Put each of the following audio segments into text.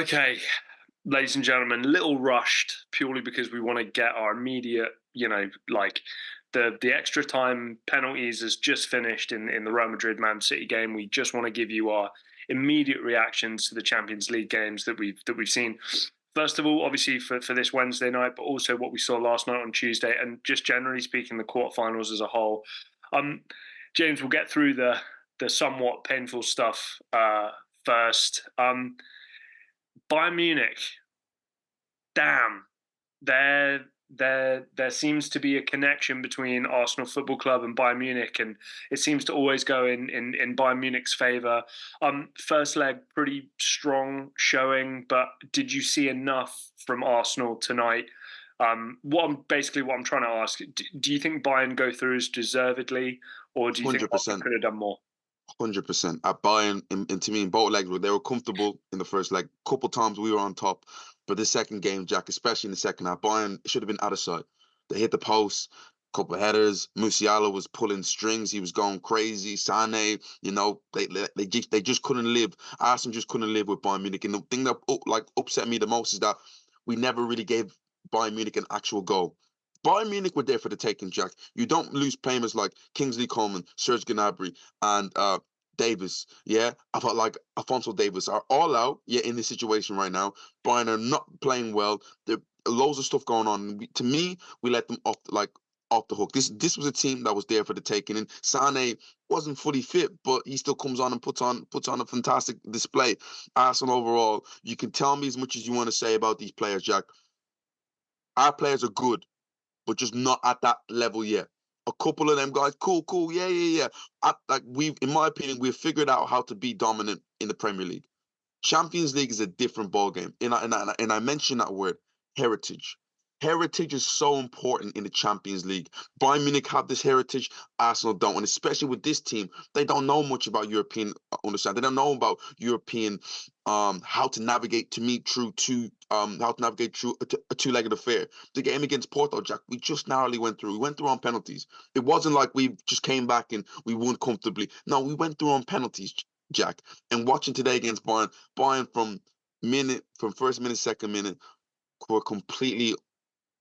Okay, ladies and gentlemen, little rushed purely because we want to get our immediate, like the extra time penalties has just finished in the Real Madrid Man City game. We just want to give you our immediate reactions to the Champions League games that we've seen. First of all, obviously for this Wednesday night, but also what we saw last night on Tuesday, and just generally speaking, the quarterfinals as a whole. Um, James, we'll get through the somewhat painful stuff first. Bayern Munich, damn, there seems to be a connection between Arsenal Football Club and Bayern Munich, and it seems to always go in Bayern Munich's favour. First leg, pretty strong showing, but did you see enough from Arsenal tonight? What I'm trying to ask: do you think Bayern go through as deservedly, or do you think Arsenal 100%. could have done more? 100%. At Bayern, and to me, in both legs, they were comfortable in the first leg. Couple times we were on top, but the second game, Jack, especially in the second half, Bayern should have been out of sight. They hit the post, couple of headers. Musiala was pulling strings. He was going crazy. Sane, they just couldn't live. Arsenal just couldn't live with Bayern Munich. And the thing that upset me the most is that we never really gave Bayern Munich an actual goal. Bayern Munich were there for the taking, Jack. You don't lose players like Kingsley Coman, Serge Gnabry, and Davis. Yeah, I felt like Alfonso Davis are all out. Yeah, in this situation right now, Bayern are not playing well. There are loads of stuff going on. To me, we let them off the hook. This was a team that was there for the taking, and Sane wasn't fully fit, but he still comes on and puts on a fantastic display. Arsenal overall, you can tell me as much as you want to say about these players, Jack. Our players are good, but just not at that level yet. A couple of them guys, cool, yeah, yeah, yeah. In my opinion, we've figured out how to be dominant in the Premier League. Champions League is a different ballgame, and I mentioned that word, heritage. Heritage is so important in the Champions League. Bayern Munich have this heritage, Arsenal don't, and especially with this team, they don't know much about European understanding. They don't know about European how to navigate through a two-legged affair. The game against Porto, Jack, we just narrowly went through. We went through on penalties. It wasn't like we just came back and we won comfortably. No, we went through on penalties, Jack. And watching today against Bayern from first minute, second minute, were completely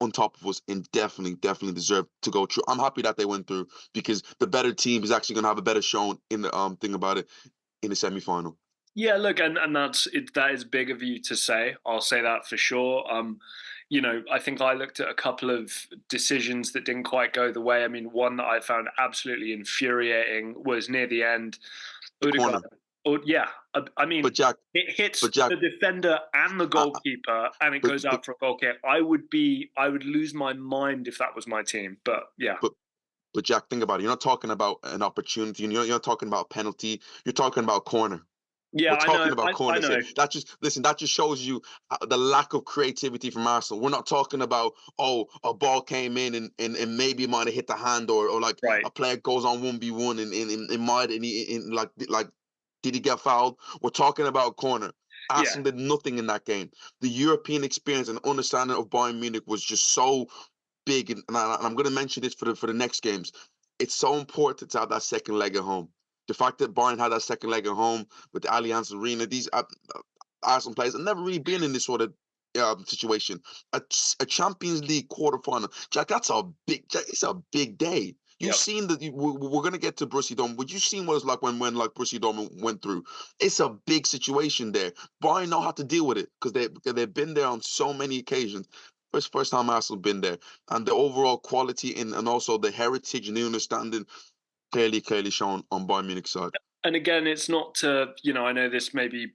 on top of us and definitely deserve to go through. I'm happy that they went through because the better team is actually going to have a better showing in the thing about it in the semi-final. Yeah, look, and that is big of you to say. I'll say that for sure. I think I looked at a couple of decisions that didn't quite go the way. I mean, one that I found absolutely infuriating was near the end. The corner. Odegaard. Oh, yeah, I But mean, Jack, it hits but Jack, the defender and the uh, goalkeeper, and it but, goes but out for a goal kick. I would lose my mind if that was my team. But yeah, but but Jack, think about it. You're not talking about an opportunity. You're not talking about a penalty. You're talking about a corner. yeah, We're I know, talking about I corners know. here. That just shows you the lack of creativity from Arsenal. We're not talking about, oh, a ball came in and maybe it might have hit the hand, or like Right. a player goes on 1v1 and it might and like did he get fouled? We're talking about a corner. Yeah, Arsenal did nothing in that game. The European experience and understanding of Bayern Munich was just so big, and I'm going to mention this for the next games. It's so important to have that second leg at home. The fact that Bayern had that second leg at home with the Allianz Arena, these Arsenal players have never really been in this sort of situation. A Champions League quarterfinal, Jack. It's a big day. You've yep. seen that we're going to get to Borussia Dortmund, but you've seen what it's like when like Borussia Dortmund went through. It's a big situation there. Bayern know how to deal with it because they've been there on so many occasions. First time Arsenal been there, and the overall quality and also the heritage and the understanding clearly shown on Bayern Munich side. And again, it's not to, I know this maybe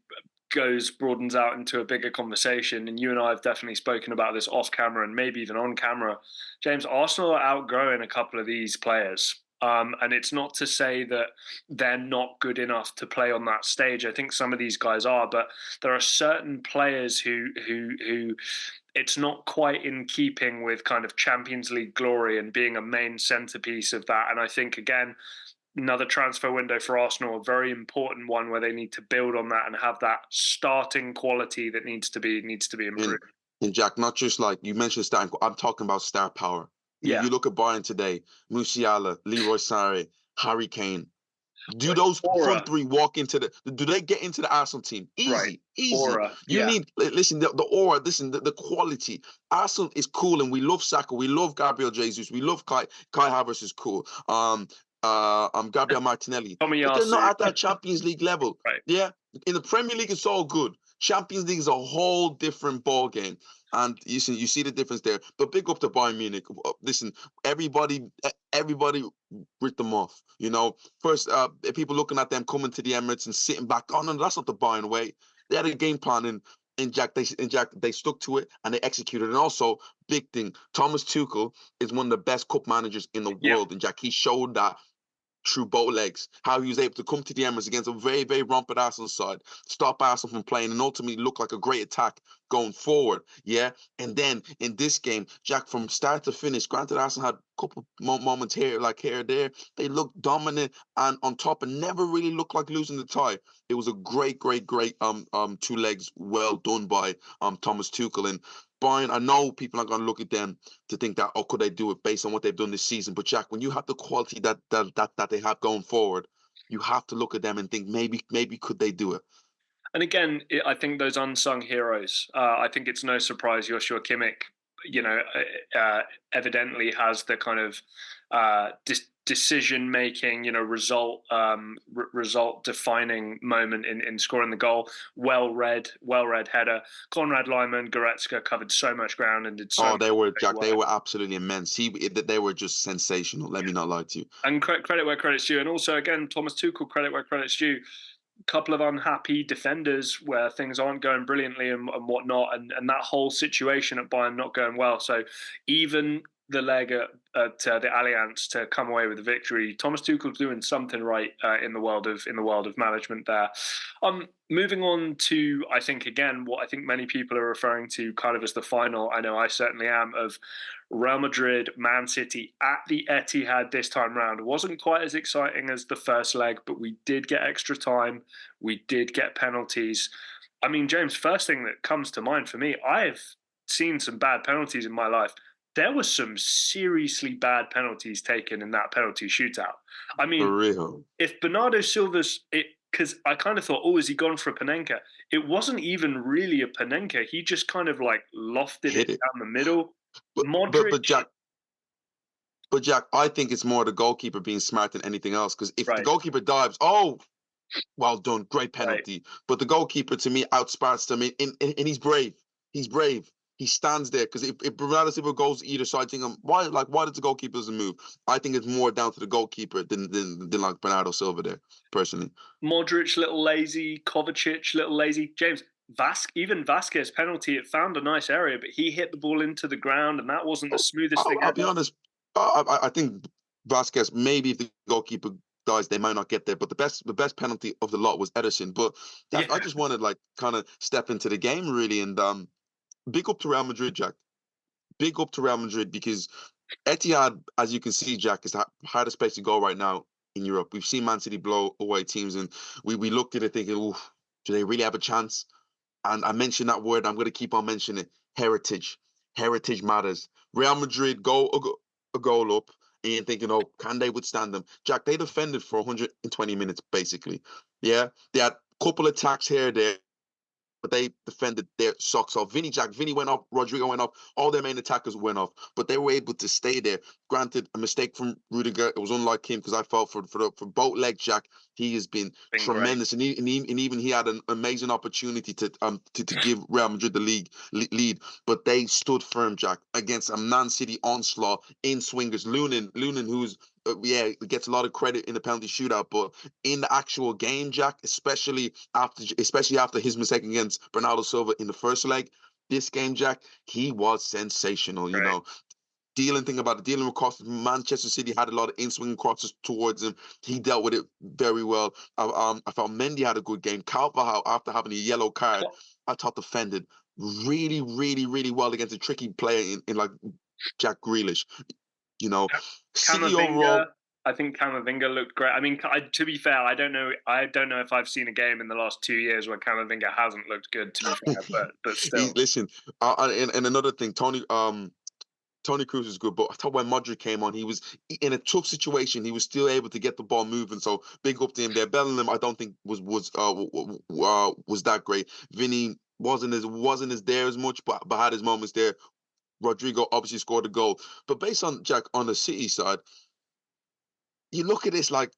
broadens out into a bigger conversation, and you and I have definitely spoken about this off camera and maybe even on camera. James, Arsenal are outgrowing a couple of these players. And it's not to say that they're not good enough to play on that stage. I think some of these guys are, but there are certain players who it's not quite in keeping with kind of Champions League glory and being a main centerpiece of that. And I think again, another transfer window for Arsenal, a very important one where they need to build on that and have that starting quality that needs to be And improved. and Jack, not just like you mentioned I'm talking about star power. You Yeah, you look at Bayern today, Musiala, Leroy Sané, Harry Kane. Do those Aura, front three walk into the? Do they get into the Arsenal team? right? Easy, easy. Aura, You yeah. need listen the aura. Listen the quality. Arsenal is cool, and we love Saka. We love Gabriel Jesus. We love Kai Havertz is cool. Gabriel Martinelli, but they're not Tomiyasu, at that Champions League level. right? Yeah, in the Premier League, it's all good. Champions League is a whole different ball game, and you see the difference there. But big up to Bayern Munich. Listen, everybody ripped them off. You know, first people looking at them coming to the Emirates and sitting back. Oh no, that's not the Bayern way. They had a game plan and Jack they stuck to it and they executed. And also, big thing, Thomas Tuchel is one of the best cup managers in the Yep. world, and Jack he showed that through both legs, how he was able to come to the Emirates against a very, very rampant Arsenal side, stop Arsenal from playing, and ultimately look like a great attack going forward. Yeah. And then in this game, Jack, from start to finish, granted, Arsenal had a couple moments here, like here or there, they looked dominant and on top and never really looked like losing the tie. It was a great, great, great two legs well done by Thomas Tuchel. And Bayern, I know people are going to look at them to think that, oh, could they do it based on what they've done this season? But Jack, when you have the quality that they have going forward, you have to look at them and think maybe could they do it? And again, I think those unsung heroes. I think it's no surprise Joshua Kimmich, evidently has the kind of decision making, result defining moment in scoring the goal. Well read header. Konrad Laiman, Goretzka covered so much ground and did so. Oh, they were Jack. They were absolutely immense. They were just sensational. Let me not lie to you. And credit where credit's due. And also, again, Thomas Tuchel, credit where credit's due. Couple of unhappy defenders where things aren't going brilliantly and whatnot, and that whole situation at Bayern not going well. So even the leg at the Allianz to come away with a victory, Thomas Tuchel's doing something right in the world of management there. Moving on to, I think, again, what I think many people are referring to kind of as the final, I know I certainly am, of Real Madrid, Man City at the Etihad this time round. It wasn't quite as exciting as the first leg, but we did get extra time. We did get penalties. I mean, James, first thing that comes to mind for me, I've seen some bad penalties in my life. There were some seriously bad penalties taken in that penalty shootout. I mean, for real. If Bernardo Silva's because I kind of thought, oh, is he gone for a Panenka? It wasn't even really a Panenka. He just kind of like lofted it down the middle. But Jack, I think it's more the goalkeeper being smart than anything else. Because if the goalkeeper dives, oh, well done, great penalty. Right. But the goalkeeper, to me, outsmarts them, and he's brave. He's brave. He stands there because if Bernardo Silva goes either side, thinking, why does the goalkeeper doesn't move? I think it's more down to the goalkeeper than like Bernardo Silva there, personally. Modric, little lazy. Kovacic, little lazy. James, even Vasquez penalty, it found a nice area, but he hit the ball into the ground, and that wasn't the smoothest thing. I'll be honest. I think Vasquez, maybe if the goalkeeper dies, they might not get there. But the best penalty of the lot was Ederson. But I just wanted like kind of step into the game really, and big up to Real Madrid, Jack. Big up to Real Madrid because Etihad, as you can see, Jack, is the hardest place to go right now in Europe. We've seen Man City blow away teams, and we looked at it thinking, "Ooh, do they really have a chance?" And I mentioned that word. I'm going to keep on mentioning it. Heritage. Heritage matters. Real Madrid go a goal up, and you're thinking, oh, can they withstand them? Jack, they defended for 120 minutes, basically. Yeah, they had a couple attacks here or there, but they defended their socks off. Vinny went off, Rodrigo went off, all their main attackers went off, but they were able to stay there. Granted, a mistake from Rudiger. It was unlike him because I felt for both legs, Jack, he has been tremendous, and even he had an amazing opportunity to give Real Madrid the lead, but they stood firm, Jack, against a Man City onslaught in swingers. Lunin, who's gets a lot of credit in the penalty shootout, but in the actual game, Jack, especially after his mistake against Bernardo Silva in the first leg, this game, Jack, he was sensational. You know, dealing with crosses. Manchester City had a lot of in-swing crosses towards him. He dealt with it very well. I felt Mendy had a good game. Carvajal, after having a yellow card, I thought defended really, really, really well against a tricky player in like Jack Grealish. You know, City overall, I think Camavinga looked great. I mean, to be fair, I don't know if I've seen a game in the last 2 years where Camavinga hasn't looked good. To be fair, but still. Listen, and another thing, Tony Tony Cruz is good, but I thought when Madrid came on, he was in a tough situation. He was still able to get the ball moving. So big up to him there. Bellingham, I don't think was that great. Vinny wasn't as there as much, but had his moments there. Rodrigo obviously scored a goal. But based on Jack on the City side, you look at this like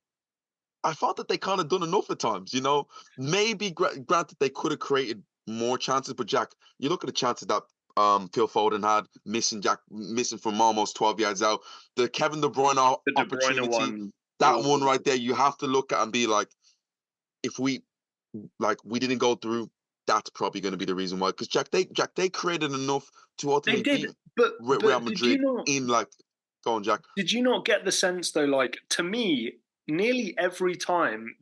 I thought that they kind of done enough at times. Maybe granted they could have created more chances, but Jack, you look at the chances that Phil Foden had missing from almost 12 yards out. The Kevin De Bruyne The De Bruyne opportunity, one. that one right there, you have to look at and be like, if we didn't go through, that's probably going to be the reason why. Because they created enough to They ultimately did, beat but Real did you Madrid not? in like, go on, Jack. Did you not get the sense though? Like to me, nearly every time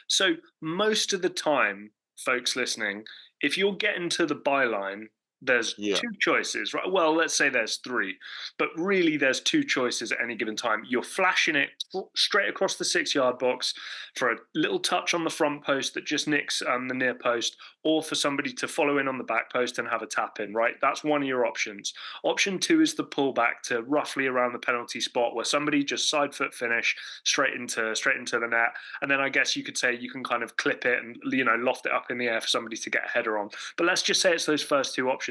so most of the time, folks listening, if you're getting to the byline, there's Yeah, two choices, right? Well, let's say there's three, but really there's two choices at any given time. You're flashing it straight across the 6 yard box for a little touch on the front post that just nicks the near post, or for somebody to follow in on the back post and have a tap in, right? That's one of your options. Option two is the pullback to roughly around the penalty spot where somebody just side foot finish straight into the net. And then I guess you could say you can kind of clip it and loft it up in the air for somebody to get a header on. But let's just say it's those first two options.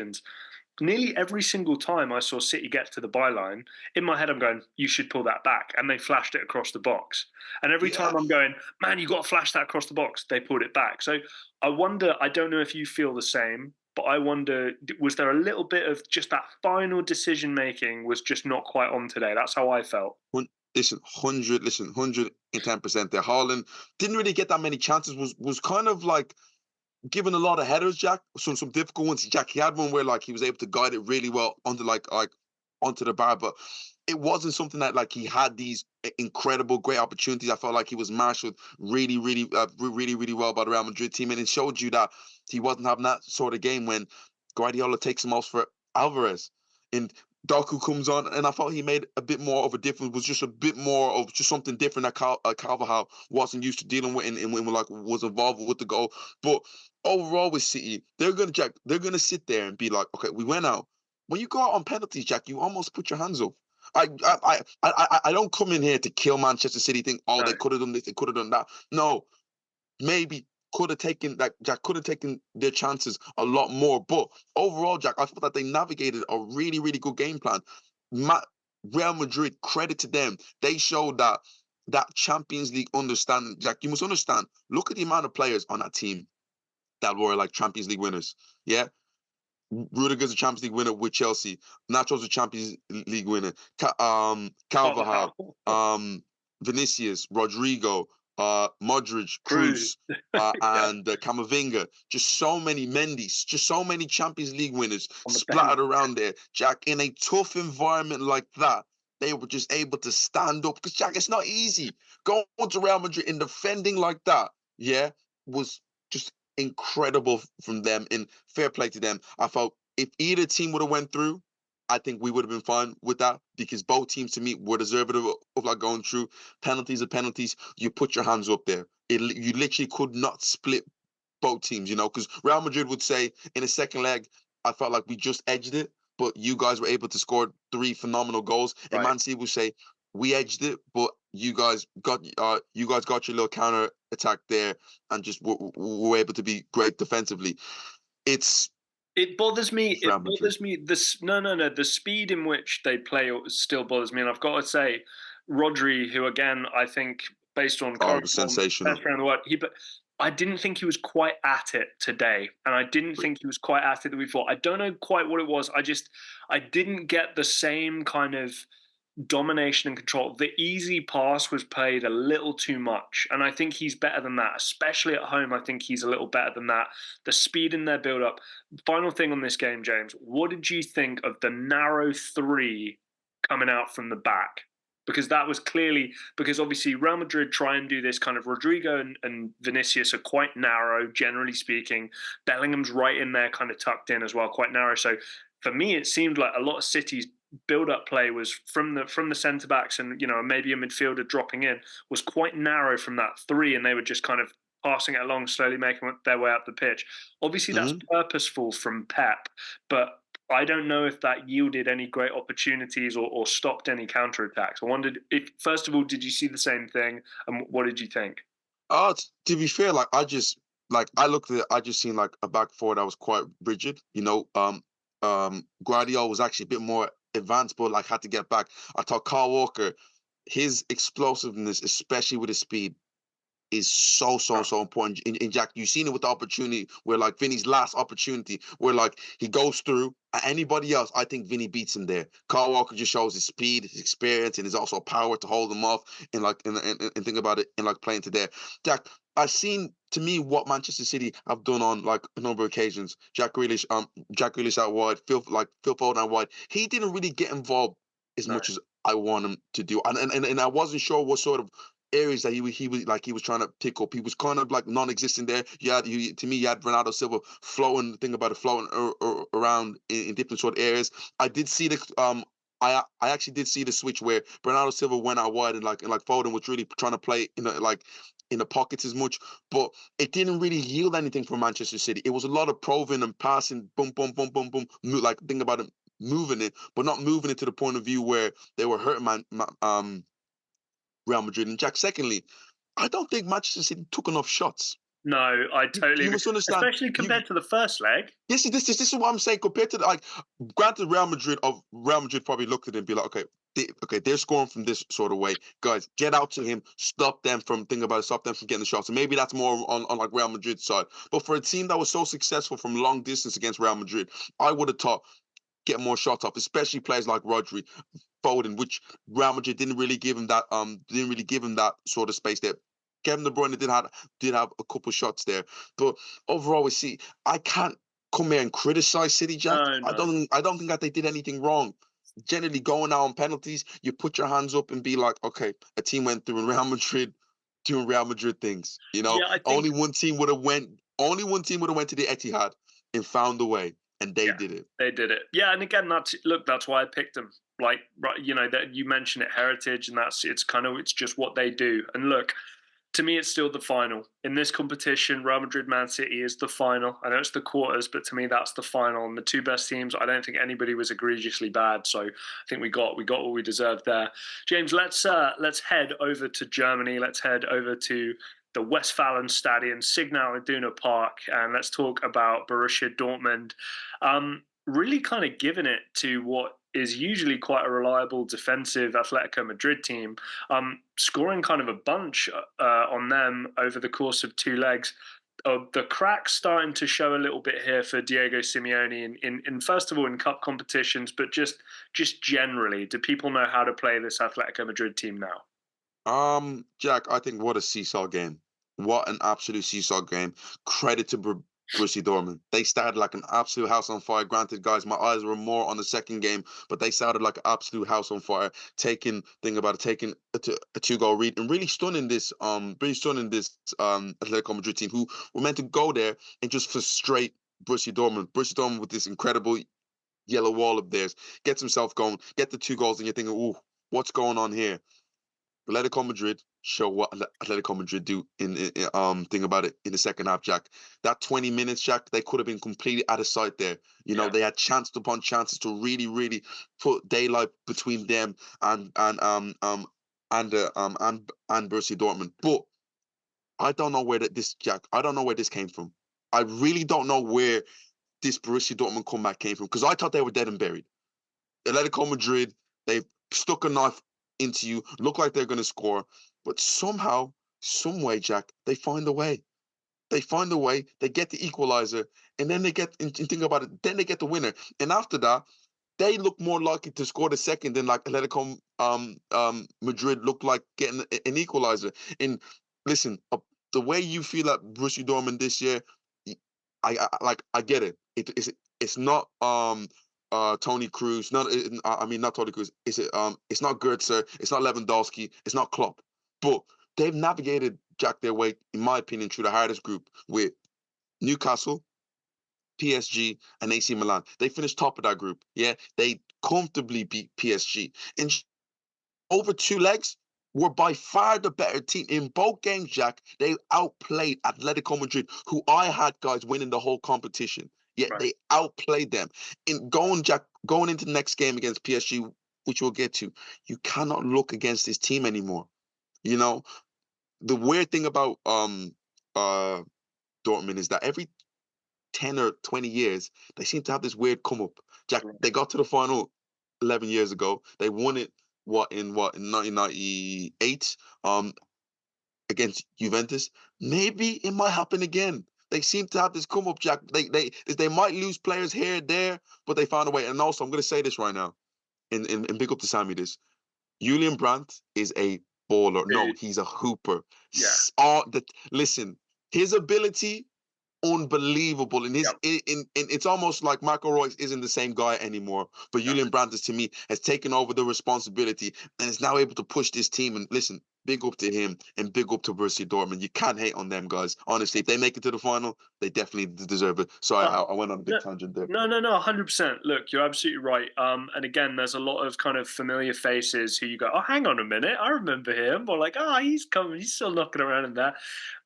Nearly every single time I saw City get to the byline, in my head I'm going, you should pull that back. And they flashed it across the box. And every yeah. time I'm going, man, you got to flash that across the box, they pulled it back. So I wonder, I don't know if you feel the same, but I wonder, was there a little bit of just that final decision making was just not quite on today? That's how I felt. Listen, 110% there. Haaland didn't really get that many chances, was kind of like given a lot of headers, Jack. Some difficult ones. Jack, he had one where like he was able to guide it really well onto onto the bar, but it wasn't something that like he had these incredible great opportunities. I felt like he was marshaled really well by the Real Madrid team, and it showed you that he wasn't having that sort of game when Guardiola takes him off for Alvarez. And Doku comes on, and I thought he made a bit more of a difference. Was just a bit more of just something different that Carvajal wasn't used to dealing with, and when like was involved with the goal. But overall, with City, they're gonna sit there and be like, okay, we went out. When you go out on penalties, Jack, you almost put your hands up. I don't come in here to kill Manchester City. Think, oh, No. they could have done this, they could have done that. No, maybe could have taken that. Jack could have taken their chances a lot more. But overall, Jack, I thought that they navigated a really good game plan. Real Madrid, credit to them. They showed that Champions League understanding. Jack, you must understand. Look at the amount of players on that team that were like Champions League winners. Yeah. Rudiger's a Champions League winner with Chelsea. Nacho's a Champions League winner. Carvajal, Vinicius, Rodrigo, Modric, Cruz. Cruz, and Camavinga. Just so many Mendy's, just so many Champions League winners splattered around there. Jack, in a tough environment like that, they were just able to stand up. Because, Jack, it's not easy. Going to Real Madrid and defending like that, yeah, was just incredible from them, and fair play to them. I felt if either team would have went through, I think we would have been fine with that, because both teams to me were deserving of like going through. Penalties are penalties. You put your hands up there. You literally could not split both teams, because Real Madrid would say in the second leg, I felt like we just edged it, but you guys were able to score 3 phenomenal goals. Right. And Man City would say we edged it, but you guys got your little counter attack there, and just were able to be great defensively. It bothers me. It bothers me. No. The speed in which they play still bothers me, and I've got to say, Rodri, who again I think based on current sensational, best around the world, but I didn't think he was quite at it today, and I didn't think he was quite at it that we thought. I don't know quite what it was. I didn't get the same kind of domination and control. The easy pass was played a little too much, and I think he's better than that, especially at home. I think he's a little better than that. The speed in their build-up. Final thing on this game, James, what did you think of the narrow 3 coming out from the back? Because that was clearly, because obviously Real Madrid try and do this kind of, Rodrigo and Vinicius are quite narrow, generally speaking. Bellingham's right in there, kind of tucked in as well, quite narrow. So for me, it seemed like a lot of City's build-up play was from the centre backs, and maybe a midfielder dropping in, was quite narrow from that 3, and they were just kind of passing it along, slowly making their way up the pitch. Obviously, that's purposeful from Pep, but I don't know if that yielded any great opportunities or stopped any counterattacks. I wondered if, first of all, did you see the same thing, and what did you think? To be fair, like I looked at it, I just seen like a back four that was quite rigid. Guardiola was actually a bit more advanced, but like had to get back. I thought Kyle Walker, his explosiveness, especially with his speed, is so important. In Jack, you've seen it with the opportunity where like Vinny's last opportunity, where like he goes through. Anybody else, I think Vinny beats him there. Kyle Walker just shows his speed, his experience, and his also power to hold him off and think about it and like playing to there. Jack, I've seen to me what Manchester City have done on like a number of occasions. Jack Grealish out wide, Phil Foden out wide. He didn't really get involved as No. much as I want him to do, and I wasn't sure what sort of areas that he was trying to pick up. He was kind of like non-existent there. To me, you had Bernardo Silva floating around in different sort of areas. I did see the I actually did see the switch where Bernardo Silva went out wide and Foden was really trying to play in the pockets as much, but it didn't really yield anything for Manchester City. It was a lot of probing and passing, boom, boom, boom, boom, boom. Like think about it, moving it, but not moving it to the point of view where they were hurting Real Madrid. And Jack, secondly, I don't think Manchester City took enough shots. No, I totally You agree. must understand. Especially compared to the first leg. This is what I'm saying. Compared to like, granted, Real Madrid probably looked at it and be like, okay, they're scoring from this sort of way. Guys, get out to him, stop them from getting the shots. And maybe that's more on like Real Madrid's side. But for a team that was so successful from long distance against Real Madrid, I would have thought get more shots off, especially players like Rodri, Foden, which Real Madrid didn't really give him that sort of space there. Kevin De Bruyne did have a couple shots there, but overall we see I can't come here and criticize City, Jack. No, I no. don't think that they did anything wrong. Generally, going out on penalties, you put your hands up and be like, okay, a team went through in Real Madrid doing Real Madrid things. Yeah, I think Only one team would have went. Only one team would have went to the Etihad and found a way, and they yeah, did it. they did it. Yeah, and again, that's why I picked them. Like, right, that you mentioned it, heritage, and it's just what they do. And look, to me, it's still the final in this competition. Real Madrid, Man City is the final. I know it's the quarters, but to me, that's the final. And the two best teams, I don't think anybody was egregiously bad. So I think we got what we deserved there. James, let's head over to Germany. Let's head over to the Westfalenstadion, Signal Iduna Park, and let's talk about Borussia Dortmund. Really kind of giving it to what is usually quite a reliable defensive Atletico Madrid team, scoring kind of a bunch on them over the course of two legs. The cracks starting to show a little bit here for Diego Simeone in first of all in cup competitions, but just generally, do people know how to play this Atletico Madrid team now? Jack, I think what a seesaw game. What an absolute seesaw game. Credit to Borussia Dortmund. They started like an absolute house on fire. Granted, guys, my eyes were more on the second game, but they started like an absolute house on fire. Taking a two-goal lead and really stunning this Atletico Madrid team who were meant to go there and just frustrate Borussia Dortmund. Borussia Dortmund with this incredible yellow wall of theirs gets himself going, get the two goals, and you're thinking, ooh, what's going on here? Atletico Madrid show what Atletico Madrid do thing about it in the second half, Jack. That 20 minutes, Jack, they could have been completely out of sight there. They had chance upon chances to really, really put daylight between them and Borussia Dortmund. But I don't know where Jack. I don't know where this came from. I really don't know where this Borussia Dortmund comeback came from because I thought they were dead and buried. Atletico Madrid, they've stuck a knife into you, look like they're going to score, but somehow, some way, Jack, they find a way. They find a way, they get the equalizer, and then and think about it, then they get the winner. And after that, they look more likely to score the second than like Atletico Madrid looked like getting an equalizer. And listen, the way you feel at Borussia Dortmund this year, I get it. It's not Tony Cruz, not Tony Cruz. It's not Goetze, it's not Lewandowski, it's not Klopp. But they've navigated Jack their way, in my opinion, through the hardest group with Newcastle, PSG, and AC Milan. They finished top of that group. Yeah, they comfortably beat PSG. And over two legs, were by far the better team. In both games, Jack, they outplayed Atletico Madrid, who I had guys winning the whole competition. yet Right. they outplayed them. Going into the next game against PSG, which we'll get to, you cannot look against this team anymore. You know, the weird thing about uh Dortmund is that every 10 or 20 years, they seem to have this weird come up. Jack, Right. they got to the final 11 years ago. They won it in 1998 against Juventus. Maybe it might happen again. They seem to have this come up, Jack. They might lose players here and there, but they found a way. And also, I'm going to say this right now, and big up to Sammy. This Julian Brandt is a baller. No, Dude, he's a hooper. yeah. Listen, his ability unbelievable. And Yep. it's almost like Marco Reus isn't the same guy anymore. But Yep. Julian Brandt, to me, has taken over the responsibility and is now able to push this team. And listen, big up to him and big up to Borussia Dortmund. You can't hate on them guys. Honestly, if they make it to the final, they definitely deserve it. Sorry, Uh, I went on a big no, tangent there. no, 100%. Look, you're absolutely right. And again, there's a lot of kind of familiar faces who you go, oh, hang on a minute, I remember him. Or like, he's coming, he's still knocking around in there.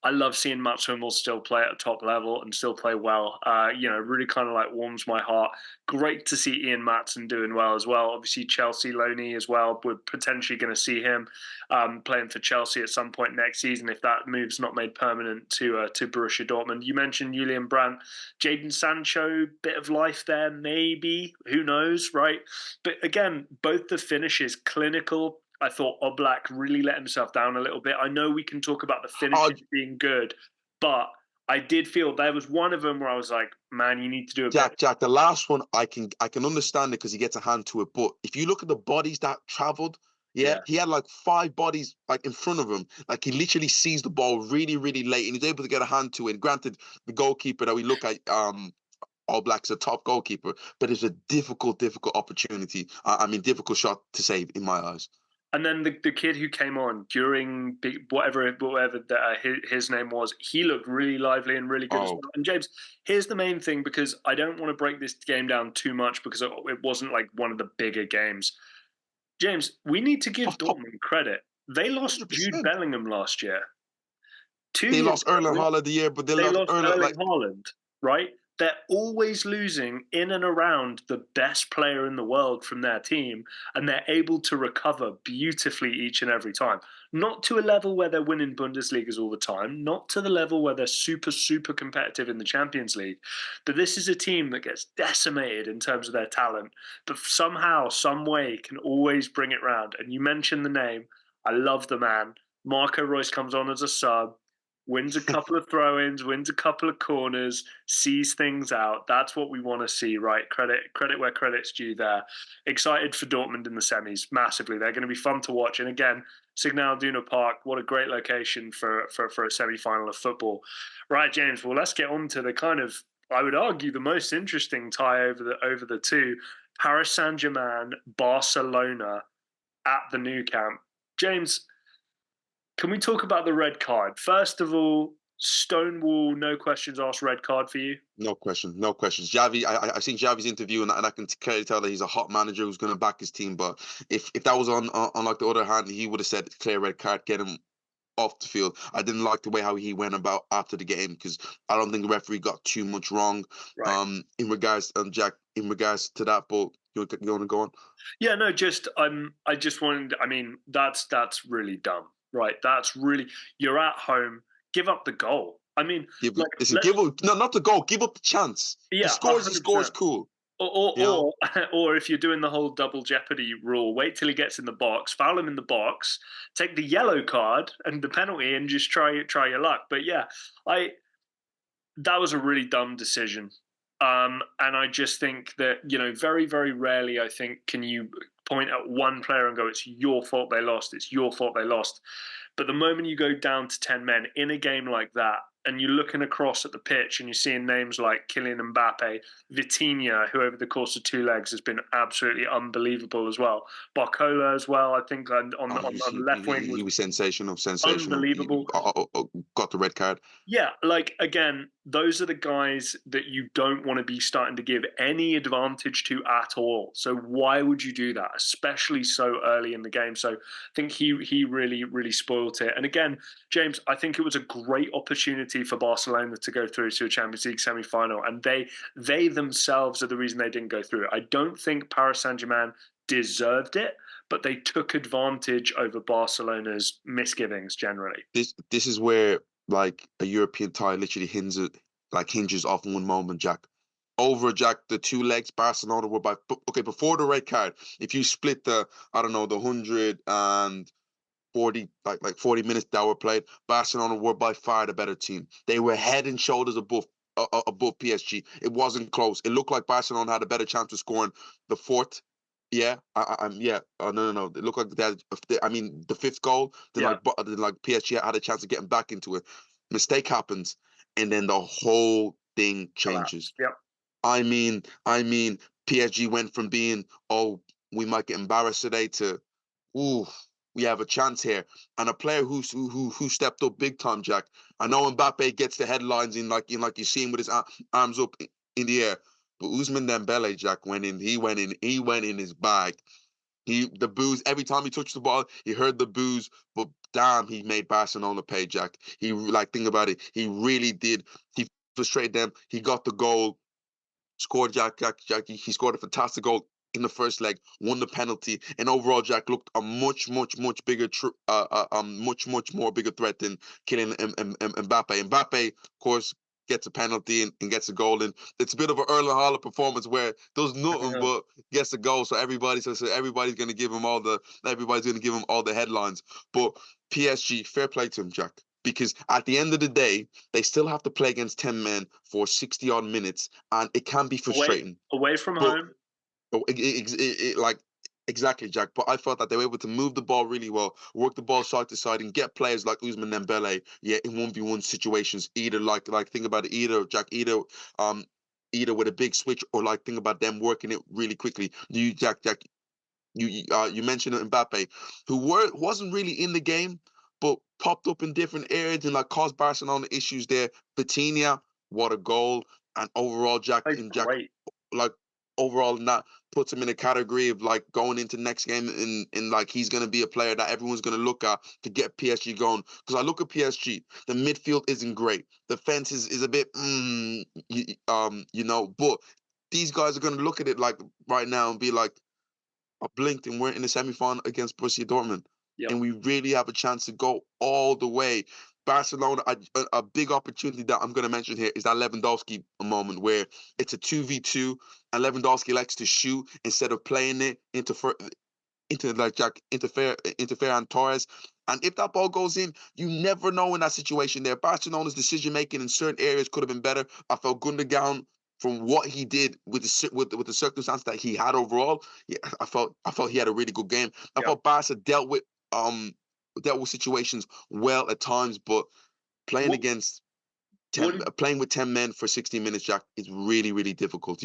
I love seeing Mats Hummels still play at a top level and still play well. Really kind of like warms my heart. Great to see Ian Matson doing well as well. Obviously, Chelsea loanee as well. We're potentially going to see him playing for Chelsea at some point next season if that move's not made permanent to Borussia Dortmund. You mentioned Julian Brandt. Jadon Sancho, bit of life there, maybe. Who knows, right? But again, both the finishes, clinical. I thought Oblak really let himself down a little bit. I know we can talk about the finishes being good, but I did feel there was one of them where I was like, man, you need to do a bit. Jack, the last one I can understand it because he gets a hand to it. But if you look at the bodies that traveled, yeah, he had like 5 bodies like in front of him. Like he literally sees the ball really, really late and he's able to get a hand to it. And granted, the goalkeeper that we look at, All Black's a top goalkeeper, but it's a difficult opportunity. I mean, difficult shot to save in my eyes. And then the kid who came on during whatever his name was, he looked really lively and really good as Oh, well. And James, here's the main thing, because I don't want to break this game down too much because it wasn't like one of the bigger games. James, we need to give Dortmund credit. They lost Jude 100%. Bellingham last year. 2 They years lost Erling ago, Haaland the year, but they they lost lost Erling Erling like Haaland, right? They're always losing in and around the best player in the world from their team, and they're able to recover beautifully each and every time. Not to a level where they're winning Bundesligas all the time, not to the level where they're super, super competitive in the Champions League, but this is a team that gets decimated in terms of their talent, but somehow, some way can always bring it round. And you mentioned the name. I love the man. Marco Reus comes on as a sub, wins a couple of throw-ins, wins a couple of corners, sees things out. That's what we want to see, right? Credit where credit's due there. Excited for Dortmund in the semis, massively. They're going to be fun to watch. And again, Signal Iduna Park, what a great location for a semi-final of football. Right, James, well, let's get on to the kind of, I would argue, the most interesting tie over the two. Paris Saint-Germain, Barcelona at the Nou Camp. James, can we talk about the red card? First of all, Stonewall, no questions asked red card for you. no question, no questions. Xavi, I've seen Xavi's interview and I can clearly tell that he's a hot manager who's going to back his team. But if that was on like the other hand, he would have said clear red card, get him off the field. I didn't like the way how he went about after the game because I don't think the referee got too much wrong. Right. In regards, Jack, in regards to that. But you want to go on? Yeah, no, just I just wanted. I mean, that's really dumb, right? That's really, you're at home, give up the goal. I mean, Give up, no, not the goal. Give up the chance. Yeah, He scores, cool. Or if you're doing the whole double jeopardy rule, wait till he gets in the box, foul him in the box, take the yellow card and the penalty, and just try your luck. But yeah, that was a really dumb decision. And I just think that, very, very rarely, I think, can you point at one player and go, it's your fault they lost. It's your fault they lost. But the moment you go down to 10 men in a game like that, and you're looking across at the pitch and you're seeing names like Kylian Mbappe, Vitinha, who over the course of 2 legs has been absolutely unbelievable as well. Barcola as well, I think, on the left wing. He was sensational. Unbelievable. Got the red card. Yeah, again, those are the guys that you don't want to be starting to give any advantage to at all. So why would you do that, especially so early in the game? So I think he really, really spoiled it. And again, James, I think it was a great opportunity opportunity for Barcelona to go through to a Champions League semi-final, and they themselves are the reason they didn't go through. I don't think Paris Saint-Germain deserved it, but they took advantage over Barcelona's misgivings generally. This is where like a European tie literally hinges off one moment, Jack. Over, Jack, the two legs Barcelona were by, okay, before the red card, if you split the, I don't know, the 140, like 40 minutes that were played, Barcelona were by far the better team. They were head and shoulders above PSG. It wasn't close. It looked like Barcelona had a better chance of scoring the fourth. Yeah, yeah. Oh, no. It looked like that. I mean, the fifth goal. Then Yeah, like PSG had a chance of getting back into it. Mistake happens, and then the whole thing changes. collapsed. Yep. I mean, PSG went from being, oh, we might get embarrassed today to, ooh, we have a chance here. And a player who stepped up big time, Jack. I know Mbappe gets the headlines in like you see him with his arms up in the air, but Ousmane Dembele, Jack, went in. He went in his bag. The boos every time he touched the ball, he heard the boos, but damn, he made Barcelona pay, Jack. He like think about it, he really did. He frustrated them. He got the goal. Scored Jack. He scored a fantastic goal in the first leg, won the penalty, and overall Jack looked a much bigger, much more bigger threat than Kylian Mbappe. Mbappe, of course, gets a penalty and gets a goal, and it's a bit of an Erling Haaland performance where does nothing but gets a goal. So everybody's going to give him all the headlines. But PSG, fair play to him, Jack. Because at the end of the day, they still have to play against 10 men for 60 odd minutes, and it can be frustrating. Away from but, home. Like exactly, Jack. But I felt that they were able to move the ball really well, work the ball side to side, and get players like Ousmane Dembele, yeah, in 1v1 situations. Either like think about it, either with a big switch, or like think about them working it really quickly. Jack, you mentioned Mbappe, who wasn't really in the game, but popped up in different areas and like caused Barcelona issues there. Vitinha, what a goal. And overall, Jack, Great. like overall, not puts him in a category of like going into next game and like he's going to be a player that everyone's going to look at to get PSG going. Because I look at PSG, the midfield isn't great. The fence is a bit, but these guys are going to look at it like right now and be like, I blinked and we're in the semi-final against Borussia Dortmund. Yep. And we really have a chance to go all the way. Barcelona, a big opportunity that I'm going to mention here is that Lewandowski moment where it's a 2v2 and Lewandowski likes to shoot instead of playing it interfere on Torres. And if that ball goes in, you never know in that situation there. Barcelona's decision making in certain areas could have been better. I felt Gundogan, from what he did with the circumstance that he had overall, yeah, I felt he had a really good game. I felt Barca dealt with situations well at times, but playing with 10 men for 60 minutes, Jack, is really difficult.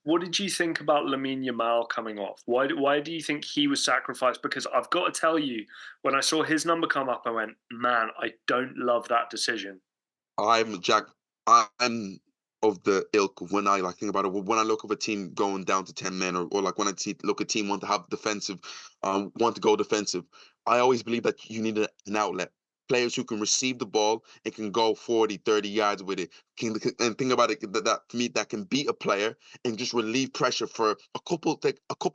What did you think about Lamine Yamal coming off? Why do you think he was sacrificed? Because I've got to tell you, when I saw his number come up, I went, man, I don't love that decision. I'm of the ilk when I like think about it. When I look at a team going down to 10 men, or like when I look at a team want to have defensive, want to go defensive, I always believe that you need an outlet. Players who can receive the ball and can go 40, 30 yards with it. And think about it, that for me, that can beat a player and just relieve pressure for a couple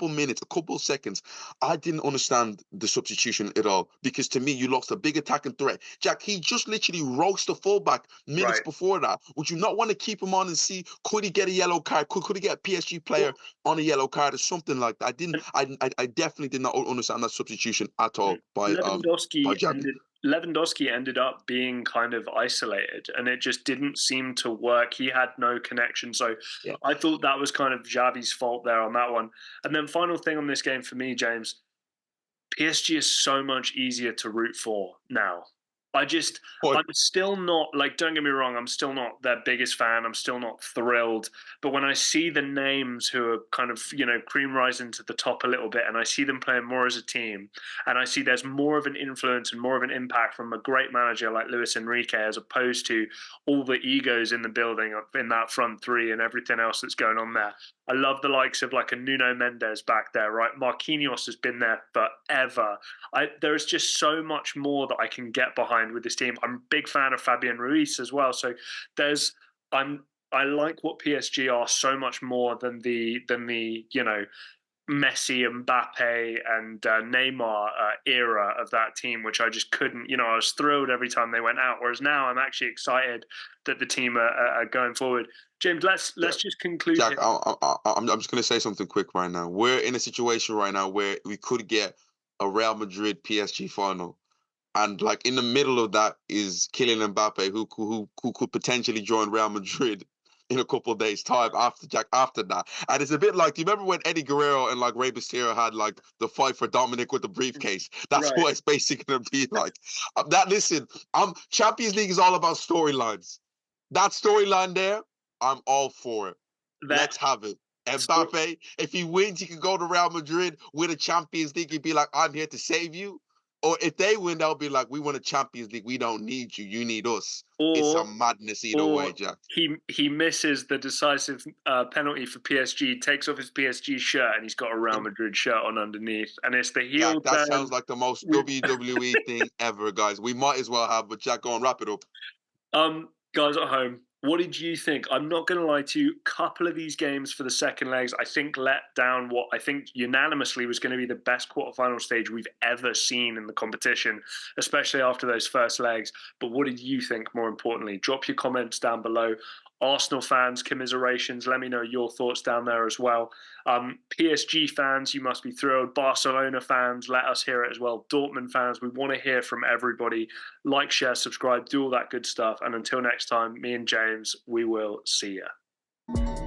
minutes, a couple seconds. I didn't understand the substitution at all, because to me, you lost a big attacking threat. Jack, he just literally roasted the fullback minutes before that. Would you not want to keep him on and see, could he get a yellow card? Could he get a PSG player on a yellow card or something like that? I definitely did not understand that substitution at all by Javi. Lewandowski ended up being kind of isolated, and it just didn't seem to work. He had no connection. So I thought that was kind of Xavi's fault there on that one. And then final thing on this game for me, James, PSG is so much easier to root for now. I'm still not, like, don't get me wrong, I'm still not their biggest fan. I'm still not thrilled. But when I see the names who are kind of, cream rising to the top a little bit, and I see them playing more as a team, and I see there's more of an influence and more of an impact from a great manager like Luis Enrique, as opposed to all the egos in the building in that front three and everything else that's going on there. I love the likes of like a Nuno Mendes back there, right? Marquinhos has been there forever. There is just so much more that I can get behind aligned with this team. I'm a big fan of Fabian Ruiz as well. So there's I like what PSG are so much more than the Messi, Mbappe, and Neymar era of that team, which I just couldn't. I was thrilled every time they went out. Whereas now I'm actually excited that the team are going forward. James, let's just conclude Jack, here. I'm just going to say something quick right now. We're in a situation right now where we could get a Real Madrid PSG final. And like in the middle of that is Kylian Mbappe, who could potentially join Real Madrid in a couple of days' time after that. And it's a bit like, do you remember when Eddie Guerrero and like Rey Mysterio had like the fight for Dominic with the briefcase? That's Right. what it's basically gonna be like. Listen, Champions League is all about storylines. That storyline there, I'm all for it. Let's have it. Mbappe, if he wins, he can go to Real Madrid, win a Champions League, and be like, I'm here to save you. Or if they win, they'll be like, we won a Champions League. We don't need you. You need us. It's a madness either way, Jack. He misses the decisive penalty for PSG, takes off his PSG shirt, and he's got a Real Madrid shirt on underneath. And it's the heel Jack, that sounds like the most WWE thing ever, guys. We might as well have, but Jack, go on, wrap it up. Guys at home, what did you think? I'm not going to lie to you. Couple of these games for the second legs, I think let down what I think unanimously was going to be the best quarterfinal stage we've ever seen in the competition, especially after those first legs. But what did you think, more importantly? Drop your comments down below. Arsenal fans, commiserations. Let me know your thoughts down there as well. PSG fans, you must be thrilled. Barcelona fans, let us hear it as well. Dortmund fans, we want to hear from everybody. Like, share, subscribe, do all that good stuff. And until next time, me and James, we will see you.